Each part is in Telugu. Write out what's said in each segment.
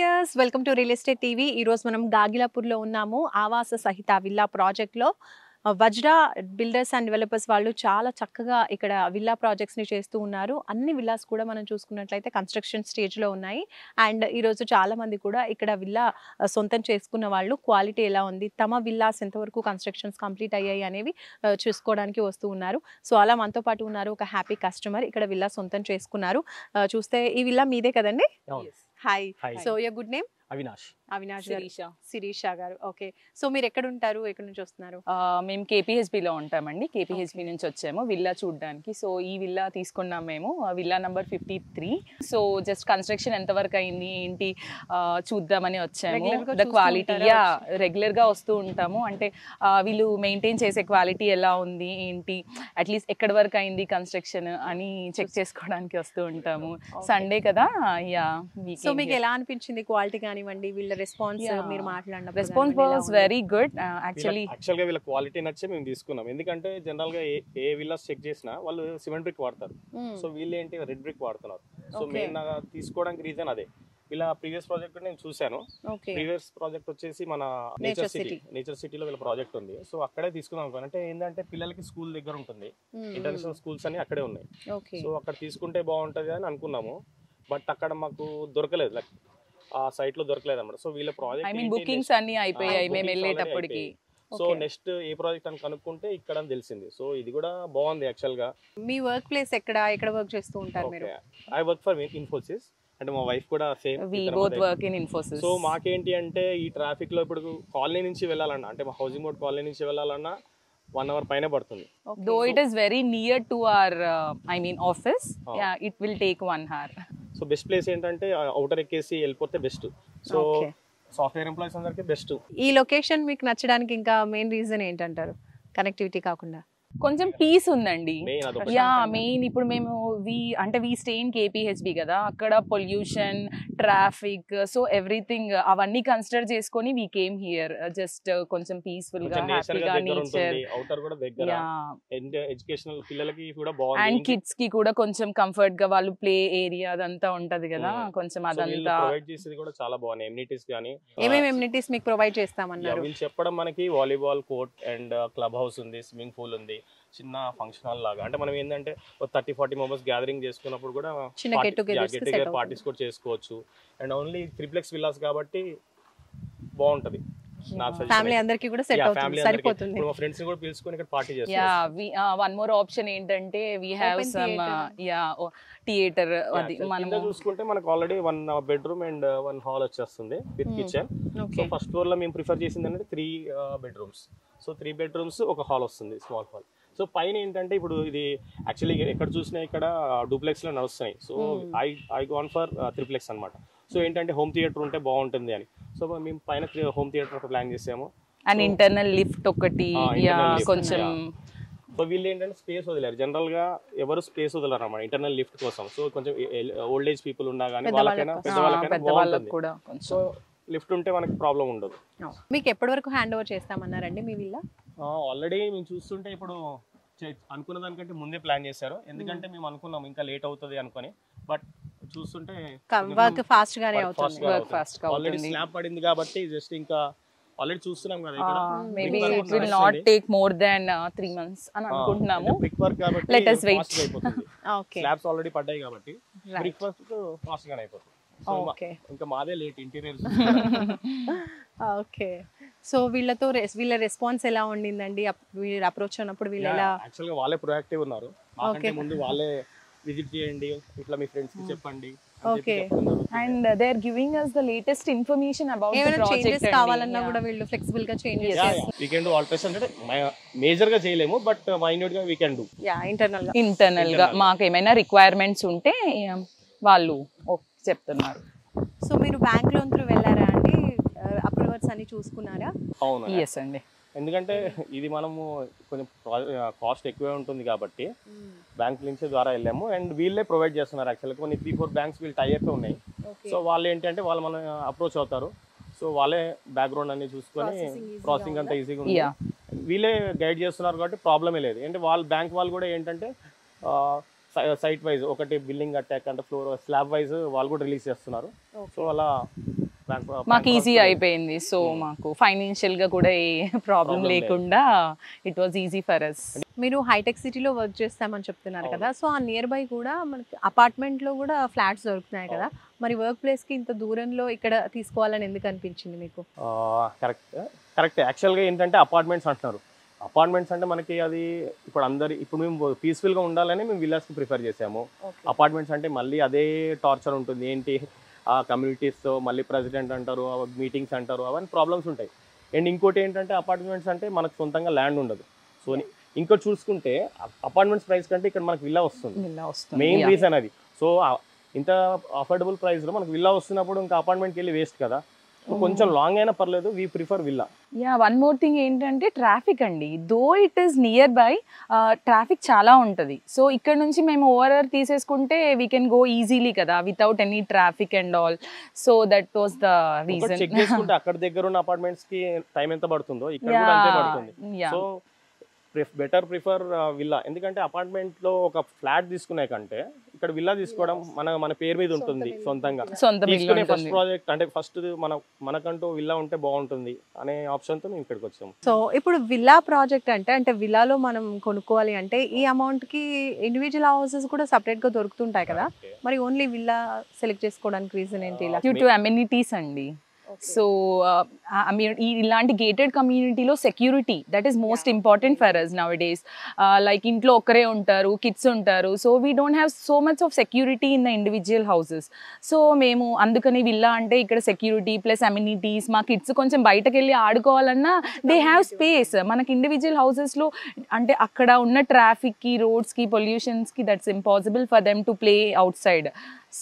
Viewers, welcome to real estate TV. ఈరోజు మనం గాగిలాపూర్లో ఉన్నాము. ఆవాస సహిత విల్లా ప్రాజెక్ట్లో వజ్రా బిల్డర్స్ అండ్ డెవలపర్స్ వాళ్ళు చాలా చక్కగా ఇక్కడ విల్లా ప్రాజెక్ట్స్ని చేస్తూ ఉన్నారు. అన్ని విల్లాస్ కూడా మనం చూసుకున్నట్లయితే కన్స్ట్రక్షన్ స్టేజ్లో ఉన్నాయి. అండ్ ఈరోజు చాలామంది కూడా ఇక్కడ విల్లా సొంతం చేసుకున్న వాళ్ళు క్వాలిటీ ఎలా ఉంది, తమ విల్లాస్ ఎంతవరకు కన్స్ట్రక్షన్స్ కంప్లీట్ అయ్యాయి అనేవి చూసుకోవడానికి వస్తూ ఉన్నారు. సో అలా మనతో పాటు ఉన్నారు ఒక హ్యాపీ కస్టమర్, ఇక్కడ విల్లా సొంతం చేసుకున్నారు. చూస్తే ఈ విల్లా మీదే కదండి? Hi. So your good name? Avinash గారు. శిరీష గారు. ఓకే. సో మీరు ఎక్కడ ఉంటారు, ఎక్కడి నుంచి వస్తున్నారు? మేము కేపీహెచ్బిలో ఉంటామండి. కేపీహెచ్బి నుంచి వచ్చాము విల్లా చూడడానికి. సో ఈ విల్లా తీసుకున్నాం మేము, villa number 53. So just construction ఎంతవరకు అయింది ఏంటి చూద్దామని వచ్చాము. ద క్వాలిటీ రెగ్యులర్ గా వస్తూ ఉంటాము. అంటే వీళ్ళు మెయింటైన్ చేసే క్వాలిటీ ఎలా ఉంది ఏంటి, అట్లీస్ట్ ఎక్కడి వరకు అయింది కన్స్ట్రక్షన్ అని చెక్ చేసుకోవడానికి వస్తూ ఉంటాము. సండే కదా. సో మీకు ఎలా అనిపించింది క్వాలిటీ కానివ్వండి, వీళ్ళ రెస్పాన్స్? మీరు మాట్లాడిన రెస్పాన్స్ వాస్ వెరీ గుడ్. యాక్చువల్గా వీళ్ళ క్వాలిటీ నచ్చే మేము తీసుకున్నాం. ఎందుకంటే జనరల్ గా ఏ విల్లాస్ చెక్ చేసినా వాళ్ళు సిమెంట్ బ్రిక్ వాడతారు. సో వీళ్ళు ఏంటి రెడ్ బ్రిక్ వాడుతున్నారు. సో మెయిన్ తీసుకోవడానికి రీజన్ అదే. వీళ్ళ ప్రీవియస్ ప్రాజెక్ట్ నేను చూశాను. ప్రీవియస్ ప్రాజెక్ట్ వచ్చేసి మన నేచర్ సిటీలో వీళ్ళ ప్రాజెక్ట్ ఉంది. సో అక్కడే తీసుకుందాం అనుకోను. అంటే ఏంటంటే పిల్లలకి స్కూల్ దగ్గర ఉంటుంది, ఇంటర్నేషనల్ స్కూల్స్ అన్ని అక్కడే ఉన్నాయి. సో అక్కడ తీసుకుంటే బాగుంటది అని అనుకున్నాము. బట్ అక్కడ మాకు దొరకలేదు, లైక్ ఆ సైట్ లో దొరకలేదు అన్నమాట. సో వీళ్ళ ప్రాజెక్ట్ బుకింగ్స్ అన్ని అయిపోయాయి మేము వెళ్ళేటప్పటికి. సో నెక్స్ట్ ఏ ప్రాజెక్ట్ అని కనుక్కుంటే ఇక్కడ అని తెలిసింది. సో ఇది కూడా బాగుంది యాక్చువల్ గా. మీ వర్క్ ప్లేస్ ఎక్కడ వర్క్ చేస్తూ ఉంటారు మీరు? I work for Infosys. అంటే మా వైఫ్ కూడా same. We both work in Infosys. So మాకేంటి అంటే ఈ ట్రాఫిక్ లో ఇప్పుడు కాలనీ నుంచి వెళ్ళాలన్నా, అంటే మా హౌసింగ్ బోర్డ్ కాలనీ నుంచి వెళ్ళాలన్నా 1 hour పైన పడుతుంది. Though it is very near to our office, it will take 1 hour. So best place ఏంటంటే అవుటర్ ఎక్కేసి వెళ్ళిపోతే బెస్ట్. సో సాఫ్ట్వేర్ ఎంప్లాయీస్ అందరికి బెస్ట్. ఈ లొకేషన్ మీకు నచ్చడానికి ఇంకా మెయిన్ రీజన్ ఏంటంటారు, కనెక్టివిటీ కాకుండా? కొంచెం పీస్ ఉందండి. మెయిన్ ఇప్పుడు మేము వి స్టే ఇన్ కేపీహెచ్బి కదా, అక్కడ పొల్యూషన్, ట్రాఫిక్, సో ఎవ్రీథింగ్ అవన్నీ కన్సిడర్ చేసుకొని వి కేమ్ హియర్. జస్ట్ కొంచెం పీస్ఫుల్ గా, హ్యాపీగా, నేచర్, ఎడ్యుకేషనల్ పిల్లలకి కూడా బాగుంది. అండ్ కిడ్స్ కి కూడా కొంచెం కంఫర్ట్ గా వాళ్ళు ప్లే ఏరియా అదంతా ఉంటది కదా, కొంచెం అదంతా ప్రొవైడ్ చేసేది కూడా చాలా బాగున్నాయి. ఎమ్యూనిటీస్ గానీ ఏమేమి ఎమ్యూనిటీస్ మీకు ప్రొవైడ్ చేస్తామన్నారు? వీళ్ళు చెప్పడం మనకి volleyball court and club house ఉంది, స్విమ్మింగ్ పూల్ ఉంది, చిన్న ఫంక్షన్ హాల్ లాగా. అంటే మనం ఏంటంటే 30-40 మెంబర్స్ గ్యాదరింగ్ చేసుకున్నప్పుడు కూడా గెట్ టుగెదర్ పార్టీస్ కూడా చేసుకోవచ్చు. అండ్ ఓన్లీ త్రిప్లెక్స్ విల్లాస్ కాబట్టి బాగుంటది. ఫ్యామిలీ అందరికి కూడా సెట్ అవుతుంది, సరిపోతుంది. మా ఫ్రెండ్స్ కూడా పిలుచుకొని ఇక్కడ పార్టీ చేస్తాం. వన్ మోర్ ఆప్షన్ ఏంటంటే వి హావ్ సమ్ థియేటర్. అది మనం చూసుకుంటే మనకు ఆల్రెడీ 1 bedroom అండ్ 1 hall వచ్చేస్తుంది with kitchen. So first floor లో మేము ప్రిఫర్ చేసింది అంటే 3 bedrooms. సో 3 bedrooms ఒక హాల్ వస్తుంది, స్మాల్ హాల్. సో పైన ఏంటంటే ఇప్పుడు ఇది యాక్చువల్లీ ఎక్కడ చూసినా ఇక్కడ డూప్లెక్స్ లో నడుస్తున్నాయి. So I gone for triplex అనమాట. సో ఏంటంటే హోమ్ థియేటర్ ఉంటే బాగుంటుంది అని. సో మేము పైన హోమ్ థియేటర్ ప్లాన్ చేసాము. అండ్ ఇంటర్నల్ లిఫ్ట్ ఒకటి కొంచెం. సో వీళ్ళు ఏంటంటే స్పేస్ వదిలేరు, జనరల్ గా ఎవరు స్పేస్ వదలరు అన్నమాట ఇంటర్నల్ లిఫ్ట్ కోసం. సో కొంచెం ఓల్డ్ ఏజ్ పీపుల్ ఉన్నా కానీ వాళ్ళకైనా పెద్దవాళ్ళకైనా కూడా సో లిఫ్ట్ ఉంటే మనకి ప్రాబ్లం ఉండదు. మీకు ఎప్పటి వరకు హ్యాండ్ ఓవర్ చేస్తామన్నారండి మీ విల్లా? ఆల్రెడీ మేము చూస్తుంటే ఇప్పుడు అనుకున్న దానికంటే ముందే ప్లాన్ చేశారు. ఎందుకంటే మేము అనుకున్నాం ఇంకా లేట్ అవుతుంది అనుకొని, బట్ చూస్తుంటే వర్క్ ఫాస్ట్ గానే అవుతుంది. ఆల్రెడీ స్లాబ్ పడింది కాబట్టి జస్ట్ ఇంకా ఆల్రెడీ చూస్తున్నాం కదా ఇక్కడ. Maybe it will not take more than 3 months అని అనుకుంటున్నాము. బ్రిక్ వర్క్ కాబట్టి let us wait. Okay, slabs already పడ్డాయి కాబట్టి బ్రిక్ వర్క్ ఫాస్ట్ గానే అయిపోతుంది. సో ఇంకా మాదే లేట్ ఇంటీరియర్. ఓకే. సో వీళ్ళ రెస్పాన్స్ ఎలా ఉండిందండి? వీళ్ళు అప్రోచ్ అయినప్పుడు వీళ్ళు ఎలా? యాక్చువల్గా వాళ్ళే ప్రొయాక్టివ్ ఉన్నారు. మాకంటే ముందు వాళ్ళే విజిట్ చేయండి, ఇట్లా మీ ఫ్రెండ్స్ కి చెప్పండి. Okay. And they are giving us the latest information about the project. Changes కావాలన్నా కూడా వీళ్ళు ఫ్లెక్సిబుల్ గా చేంజ్ చేస్తారు. we can do alterations అంటే మేజర్ గా చేయలేము, బట్ మైన్యూట్ గా we can do. ఇంటర్నల్ గా మాకు ఏమైనా రిక్వైర్మెంట్స్ ఉంటే వాళ్ళు చెప్తున్నారు. సో మీరు బ్యాంక్ లోన్ త్రూ వెళ్ళారా అండి? అప్రూవల్స్ అన్ని చూసుకున్నారా? అవును, ఎస్ అండి. ఎందుకంటే ఇది మనము కొంచెం కాస్ట్ ఎక్కువే ఉంటుంది కాబట్టి బ్యాంక్ నుంచి ద్వారా వెళ్ళాము. అండ్ వీళ్ళే ప్రొవైడ్ చేస్తున్నారు. యాక్చువల్గా కొన్ని 3-4 బ్యాంక్స్ వీళ్ళు టైఅప్ ఉన్నాయి. సో వాళ్ళు ఏంటంటే వాళ్ళు మనం అప్రోచ్ అవుతారు. సో వాళ్ళే బ్యాక్గ్రౌండ్ అన్ని చూసుకొని ప్రాసెసింగ్ అంతా ఈజీగా ఉంది. వీళ్ళే గైడ్ చేస్తున్నారు కాబట్టి ప్రాబ్లమే లేదు. అంటే వాళ్ళు బ్యాంక్ వాళ్ళు కూడా ఏంటంటే సైట్ వైజ్ ఒకటి బిల్డింగ్ అటాక్ అంటే ఫ్లోర్ స్లాబ్ వైజ్ వాళ్ళు కూడా రిలీజ్ చేస్తున్నారు. సో అలా మాకు ఈజీ అయిపోయింది. సో మాకు ఫైనాన్షియల్ గా కూడా ఏ ప్రాబ్లం లేకుండా it was easy for us. మీరు హైటెక్ సిటీలో వర్క్ చేస్తామని చెప్తున్నారు కదా, సో ఆ నియర్ బై కూడా మనకి అపార్ట్మెంట్ లో కూడా ఫ్లాట్స్ దొరుకుతున్నాయి కదా, మరి వర్క్ ప్లేస్ కి ఇంత దూరంలో ఇక్కడ తీసుకోవాలని ఎందుకు అనిపించింది మీకు? కరెక్ట్ యాక్చువల్గా ఏంటంటే అపార్ట్మెంట్స్ అంటున్నారు. అపార్ట్మెంట్స్ అంటే మనకి అది ఇప్పుడు మేము పీస్ఫుల్గా ఉండాలని మేము విల్లాస్కి ప్రిఫర్ చేసాము. అపార్ట్మెంట్స్ అంటే మళ్ళీ అదే టార్చర్ ఉంటుంది. ఏంటి ఆ కమ్యూనిటీస్తో మళ్ళీ ప్రెసిడెంట్ అంటారు, మీటింగ్స్ అంటారు, అవన్నీ ప్రాబ్లమ్స్ ఉంటాయి. అండ్ ఇంకోటి ఏంటంటే అపార్ట్మెంట్స్ అంటే మనకు సొంతంగా ల్యాండ్ ఉండదు. సో ఇంకోటి చూసుకుంటే అపార్ట్మెంట్స్ ప్రైస్ కంటే ఇక్కడ మనకు విల్లా వస్తుంది. మెయిన్ రీజన్ అది. సో ఇంత అఫోర్డబుల్ ప్రైస్లో మనకు విల్లా వస్తున్నప్పుడు ఇంకా అపార్ట్మెంట్కి వెళ్ళి వేస్ట్ కదా. కొంచెం లాంగ్ అయినా పర్లేదు, we prefer villa. One more thing ఏంటంటే ట్రాఫిక్ అండి. Though it is nearby, traffic చాలా ఉంటుంది. సో ఇక్కడ నుంచి మేము ఓవర్ తీసేసుకుంటే వీ కెన్ గో ఈజీలీ కదా without any traffic and all. So that was the reason. Check చేసుకుంటే అక్కడ దగ్గర ఉన్న అపార్ట్మెంట్స్ కి టైం ఎంత పడుతుందో ఇక్కడ కూడా అంతే పడుతుంది. So better prefer villa. ఎందుకంటే అపార్ట్మెంట్ లో ఒక ఫ్లాట్ తీసుకునే కంటే ఇక్కడ విల్లా తీసుకోవడం మన పేరు మీద ఉంటుంది, సొంతంగా తీసుకునే ఫస్ట్ ప్రాజెక్ట్ అంటే ఫస్ట్ మనకంటూ విల్లా ఉంటే బాగుంటుంది అనే ఆప్షన్ తో మేము ఇక్కడికి వచ్చాము. సో ఇప్పుడు విల్లా ప్రాజెక్ట్ అంటే విల్లాలో మనం కొనుక్కోవాలి అంటే ఈ అమౌంట్ కి ఇండివిజువల్ హౌసెస్ కూడా సపరేట్ గా దొరుకుతుంటాయి కదా, మరి ఓన్లీ విల్లా సెలెక్ట్ చేసుకోవడానికి రీజన్ ఏంటి? డ్యూ టు అమ్యూనిటీస్ అండి. సో ఇలాంటి గేటెడ్ కమ్యూనిటీలో security that is most important for us nowadays. Like ఇంట్లో ఒక్కరే ఉంటారు, కిడ్స్ ఉంటారు. So we don't have so much of security in the individual houses. So మేము అందుకని విల్లా అంటే ఇక్కడ సెక్యూరిటీ ప్లస్ అమ్యూనిటీస్, మా కిడ్స్ కొంచెం బయటకు వెళ్ళి ఆడుకోవాలన్నా దే హ్యావ్ స్పేస్. మనకి ఇండివిజువల్ హౌసెస్లో అంటే అక్కడ ఉన్న ట్రాఫిక్కి, రోడ్స్కి, పొల్యూషన్స్కి that's impossible for them to play outside.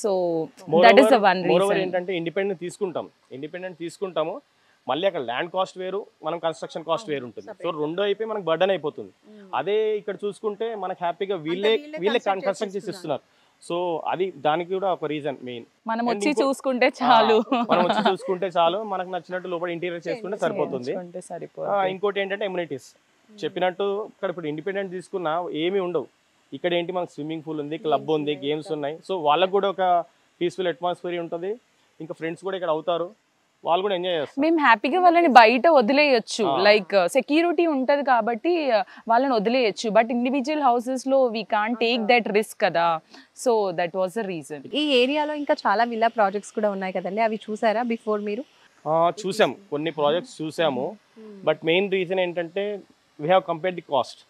So that is the one reason. ఏంటంటే ఇండిపెండెంట్ తీసుకుంటాము, మళ్ళీ అక్కడ ల్యాండ్ కాస్ట్ వేరు, మనం కన్స్ట్రక్షన్ కాస్ట్ వేరు ఉంటుంది. సో రెండు అయిపోయి మనకు బర్డన్ అయిపోతుంది. అదే ఇక్కడ చూసుకుంటే మనకు హ్యాపీగా వీళ్ళే కన్స్ట్రక్షన్ చేసి ఇస్తున్నారు. సో అది దానికి కూడా ఒక రీజన్ మెయిన్. మనం వచ్చి చూసుకుంటే చాలు, మనకు నచ్చినట్టు లోపల ఇంటీరియర్ చేసుకుంటే సరిపోతుంది. ఇంకోటి ఏంటంటే ఎమ్యూనిటీస్ చెప్పినట్టు ఇక్కడ ఇప్పుడు ఇండిపెండెంట్ తీసుకున్నా ఏమీ ఉండవు. ఇక్కడ ఏంటి మనకు స్విమ్మింగ్ పూల్ ఉంది, క్లబ్ ఉంది, గేమ్స్ ఉన్నాయి. సో వాళ్ళకు కూడా ఒక పీస్ఫుల్ అట్మాస్ఫియర్ ఉంటుంది. ఇంకా ఫ్రెండ్స్ కూడా ఇక్కడ అవుతారు, వాళ్ళు కూడా ఎంజాయ్ చేస్తారు. మేము హ్యాపీగా వాళ్ళని బయట వదిలేయచ్చు, లైక్ సెక్యూరిటీ ఉంటుంది కాబట్టి వాళ్ళని వదిలేయచ్చు. బట్ ఇండివిజువల్ హౌసెస్ లో we can't take that risk కదా. So that was the reason. ఈ ఏరియాలో ఇంకా చాలా విల్లా ప్రాజెక్ట్స్ కూడా ఉన్నాయి కదండి, అవి చూసారా బిఫోర్ మీరు? చూసాం, కొన్ని ప్రాజెక్ట్స్ చూసాము. బట్ మెయిన్ రీజన్ ఏంటంటే we have compare the cost.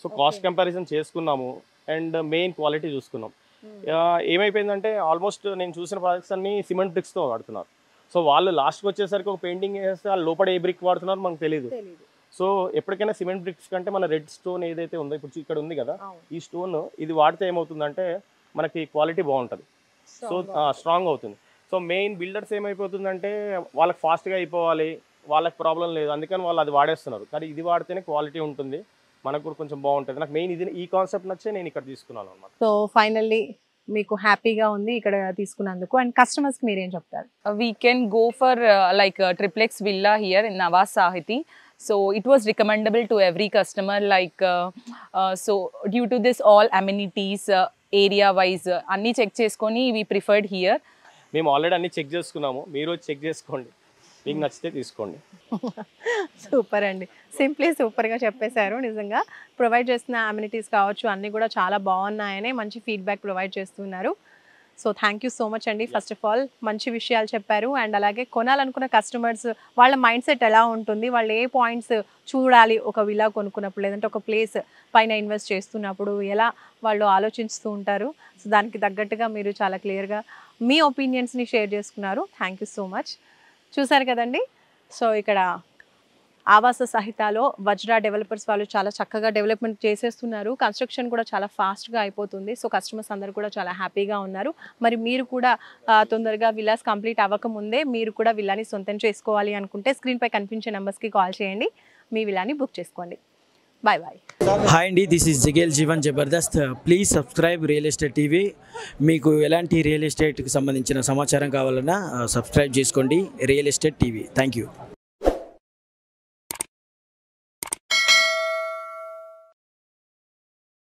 So cost comparison చేసుకున్నాము అండ్ మెయిన్ క్వాలిటీ చూసుకున్నాం. ఏమైపోయిందంటే ఆల్మోస్ట్ నేను చూసిన ప్రాజెక్ట్స్ అన్ని సిమెంట్ బ్రిక్స్తో వాడుతున్నారు. సో వాళ్ళు లాస్ట్కి వచ్చేసరికి ఒక పెయింటింగ్ వేస్తే వాళ్ళు లోపల ఏ బ్రిక్ వాడుతున్నారు మనకు తెలియదు. సో ఎప్పటికైనా సిమెంట్ బ్రిక్స్ కంటే మన రెడ్ స్టోన్ ఏదైతే ఉందో ఇప్పుడు ఇక్కడ ఉంది కదా, ఈ స్టోన్ ఇది వాడితే ఏమవుతుందంటే మనకి క్వాలిటీ బాగుంటుంది, సో స్ట్రాంగ్ అవుతుంది. సో మెయిన్ బిల్డర్స్ ఏమైపోతుందంటే వాళ్ళకి ఫాస్ట్గా అయిపోవాలి, వాళ్ళకి ప్రాబ్లం లేదు, అందుకని వాళ్ళు అది వాడేస్తున్నారు. కానీ ఇది వాడితేనే క్వాలిటీ ఉంటుంది, మనకు కూడా కొంచెం బాగుంటుంది. నాకు మెయిన్ ఈ కాన్సెప్ట్ నచ్చే నేను ఇక్కడ తీసుకున్నాను అన్నమాట. సో ఫైనల్లీ మీకు హ్యాపీగా ఉంది ఇక్కడ తీసుకున్నందుకు. అండ్ కస్టమర్స్కి మీరేం చెప్తారు? We can go for like triplex villa here in Nawaz Sahiti. So it was recommendable to every customer, like so due to this all amenities, area wise anni check cheskoni we preferred here. మేము ఆల్రెడీ అన్ని చెక్ చేసుకున్నాము, మీరు చెక్ చేసుకోండి, మీకు నచ్చితే తీసుకోండి. సూపర్ అండి, సింప్లీ సూపర్గా చెప్పేశారు. నిజంగా ప్రొవైడ్ చేస్తున్న అమ్యూనిటీస్ కావచ్చు అన్నీ కూడా చాలా బాగున్నాయని మంచి ఫీడ్బ్యాక్ ప్రొవైడ్ చేస్తున్నారు. So thank you so much అండి. ఫస్ట్ ఆఫ్ ఆల్ మంచి విషయాలు చెప్పారు. అండ్ అలాగే కొనాలనుకున్న కస్టమర్స్ వాళ్ళ మైండ్ సెట్ ఎలా ఉంటుంది, వాళ్ళు ఏ పాయింట్స్ చూడాలి ఒక విల్లా కొనుక్కున్నప్పుడు, లేదంటే ఒక ప్లేస్ పైన ఇన్వెస్ట్ చేస్తున్నప్పుడు ఎలా వాళ్ళు ఆలోచిస్తూ ఉంటారు, సో దానికి తగ్గట్టుగా మీరు చాలా క్లియర్గా మీ ఒపీనియన్స్ని షేర్ చేసుకున్నారు. Thank you so much. చూసారు కదండి, సో ఇక్కడ ఆవాస సహితాలో వజ్రా డెవలపర్స్ వాళ్ళు చాలా చక్కగా డెవలప్మెంట్ చేసేస్తున్నారు. కన్స్ట్రక్షన్ కూడా చాలా ఫాస్ట్గా అయిపోతుంది. సో కస్టమర్స్ అందరూ కూడా చాలా హ్యాపీగా ఉన్నారు. మరి మీరు కూడా తొందరగా విల్లాస్ కంప్లీట్ అవ్వకముందే మీరు కూడా విల్లాని సొంతం చేసుకోవాలి అనుకుంటే స్క్రీన్పై కనిపించే నెంబర్స్కి కాల్ చేయండి, మీ విల్లాని బుక్ చేసుకోండి. Bye bye. హాయ్ అండి, this is Jigel Jeevan Jabardasth. Please subscribe real estate TV. మీకు ఎలాంటి రియల్ ఎస్టేట్కి సంబంధించిన సమాచారం కావాలన్నా సబ్స్క్రైబ్ చేసుకోండి real estate TV. Thank you.